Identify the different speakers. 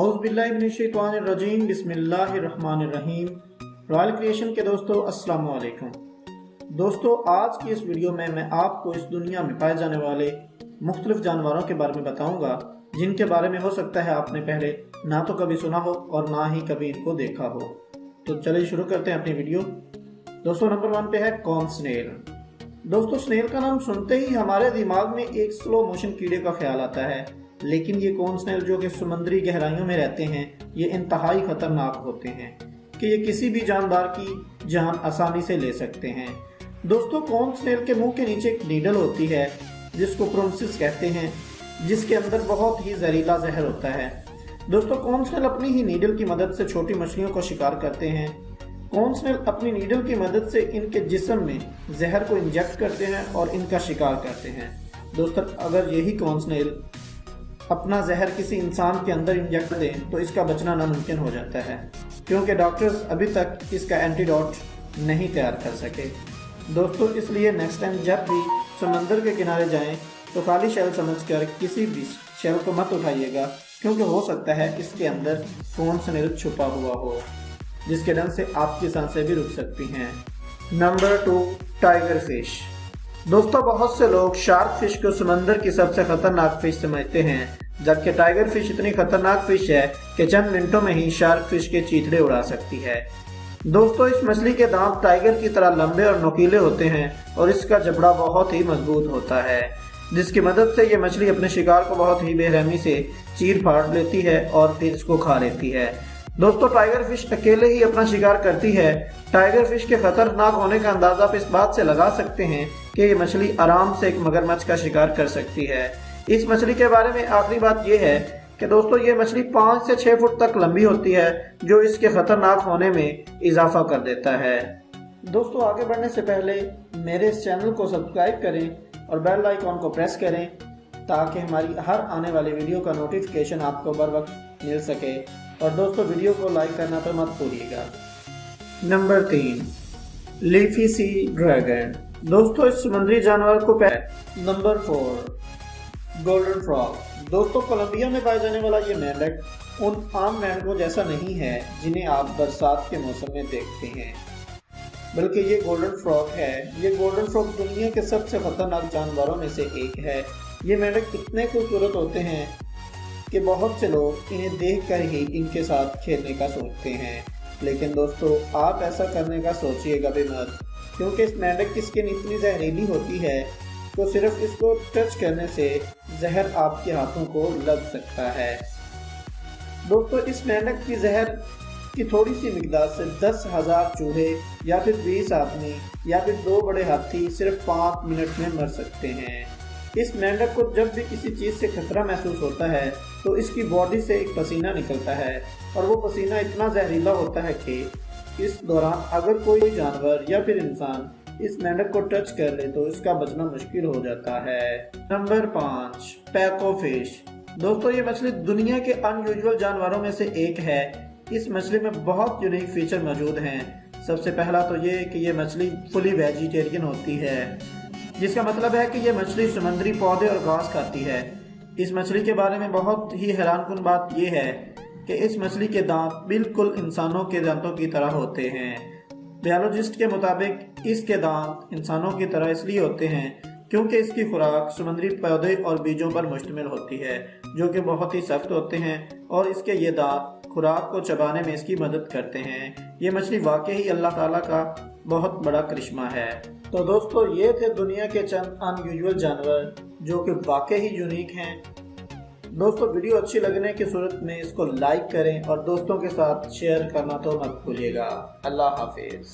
Speaker 1: औज़ुबिल्लाहिमिनश्शैतानिर्रजीम बिस्मिल्लाहिर्रहमानिर्रहीम। Royal creation के दोस्तों अस्सलाम वालेकुम। दोस्तों, आज की इस वीडियो में मैं आपको इस दुनिया में पाए जाने वाले मुख्तलिफ जानवरों के बारे में बताऊंगा, जिनके बारे में हो सकता है आपने पहले ना तो कभी सुना हो और ना ही कभी इनको देखा हो। तो चलिए शुरू करते हैं अपनी वीडियो। दोस्तों, नंबर 1 पे है कॉर्न स्नेल। दोस्तों, स्नेल का नाम सुनते ही हमारे दिमाग में एक स्लो मोशन कीड़े का ख्याल आता है, लेकिन ये कॉर्न स्नेल जो कि समुद्री गहराइयों में रहते हैं, ये इंतहाई खतरनाक होते हैं कि ये किसी भी जानदार की जान आसानी से ले सकते हैं। दोस्तों, कॉर्न स्नेल के मुंह के नीचे एक नीडल होती है जिसको प्रोन्सिस कहते हैं, जिसके अंदर बहुत ही जहरीला जहर होता है। दोस्तों, कॉर्न स्नेल अपनी ही नीडल की मदद से छोटी मछलियों को शिकार करते हैं। कॉर्न स्नेल अपनी नीडल की मदद से इनके जिस्म में जहर को इंजेक्ट करते हैं और इनका शिकार करते हैं। दोस्तों, अगर यही कॉर्न स्नेल अपना जहर किसी इंसान के अंदर इंजेक्ट दें तो इसका बचना नामुमकिन हो जाता है, क्योंकि डॉक्टर्स अभी तक इसका एंटीडोट नहीं तैयार कर सके। दोस्तों, इसलिए नेक्स्ट टाइम जब भी समंदर के किनारे जाएं तो खाली शेल समझकर किसी भी शेल को मत उठाइएगा, क्योंकि हो सकता है इसके अंदर कॉर्न स्नेल छुपा हुआ हो, जिसके डर से आपकी सांसें भी रुक सकती हैं। Number 2, tiger fish. दोस्तों, बहुत से लोग शार्क फिश को समंदर की सबसे खतरनाक फिश समझते हैं, जबकि टाइगर फिश इतनी खतरनाक फिश है कि चंद मिनटों में ही शार्क फिश के चीथड़े उड़ा सकती है। दोस्तों, इस मछली के दांत टाइगर की तरह लंबे और नुकीले होते हैं और इसका जबड़ा बहुत ही मजबूत होता है, जिसकी मदद से ये मछली अपने शिकार को बहुत ही बेरहमी से चीर फाड़ लेती है और फिर इसको खा लेती है। दोस्तों, टाइगर फिश अकेले ही अपना शिकार करती है। टाइगर फिश के खतरनाक होने का अंदाजा आप इस बात से लगा सकते हैं कि ये मछली आराम से एक मगरमच्छ का शिकार कर सकती है। इस मछली के बारे में आखिरी बात यह है कि दोस्तों, ये मछली 5 से 6 फुट तक लंबी होती है, जो इसके खतरनाक होने में इजाफा कर देता है। दोस्तों, आगे बढ़ने से पहले मेरे इस चैनल को सब्सक्राइब करें और बेल आइकॉन को प्रेस करें, ताकि हमारी हर आने वाली वीडियो का नोटिफिकेशन आपको बर वक्त मिल सके। और दोस्तों, वीडियो को लाइक करना तो मत भूलिएगा। Number 3, leafy sea dragon. दोस्तों, इस समुद्री जानवर को नंबर 4, गोल्डन फ्रॉग। दोस्तों, कोलंबिया में पाए जाने वाला ये मेंढक उन आम मेंढकों जैसा नहीं है जिन्हें आप बरसात के मौसम में देखते हैं, बल्कि ये गोल्डन फ्रॉग है। ये गोल्डन फ्रॉग दुनिया के सबसे खतरनाक जानवरों में से एक है। ये मेंढक इतने खूबसूरत होते हैं कि बहुत से लोग इन्हें देखकर ही इनके साथ खेलने का सोचते हैं, लेकिन दोस्तों, आप ऐसा करने का सोचिएगा भी मत, क्योंकि इस मेंढक की स्किन इतनी जहरीली होती है तो सिर्फ इसको टच करने से जहर आपके हाथों को लग सकता है। दोस्तों, इस मेंढक की जहर की थोड़ी सी मिकदार से 10,000 चूहे या फिर 20 आदमी या फिर 2 बड़े हाथी सिर्फ 5 मिनट में मर सकते हैं। इस मेंढक को जब भी किसी चीज से खतरा महसूस होता है तो इसकी बॉडी से एक पसीना निकलता है, और वो पसीना इतना जहरीला होता है कि इस दौरान अगर कोई जानवर या फिर इंसान इस मेंढक को टच कर ले तो इसका बचना मुश्किल हो जाता है। Number 5, pacu fish. दोस्तों, ये मछली दुनिया के अनयूजुअल जानवरों में से एक है। इस मछली में बहुत यूनिक फीचर मौजूद हैं। सबसे पहला तो ये कि ये मछली फुली वेजिटेरियन होती है, जिसका मतलब है कि ये मछली समुद्री पौधे और घास खाती है। इस मछली के बारे में बहुत ही हैरानकुन बात यह है कि इस मछली के दांत बिल्कुल इंसानों के दांतों की तरह होते हैं। बायोलॉजिस्ट के मुताबिक इसके दांत इंसानों की तरह इसलिए होते हैं क्योंकि इसकी खुराक समुद्री पौधे और बीजों पर मुश्तमिल होती है, जो कि बहुत ही सख्त होते हैं, और इसके ये दांत खुराक को चबाने में इसकी मदद करते हैं। ये मछली वाकई ही अल्लाह ताला का बहुत बड़ा करिश्मा है। तो दोस्तों, ये थे दुनिया के चंद अनयूजुअल जानवर जो कि वाकई ही यूनिक हैं। दोस्तों, वीडियो अच्छी लगने की सूरत में इसको लाइक करें और दोस्तों के साथ शेयर करना तो मत भूलिएगा। अल्लाह हाफिज।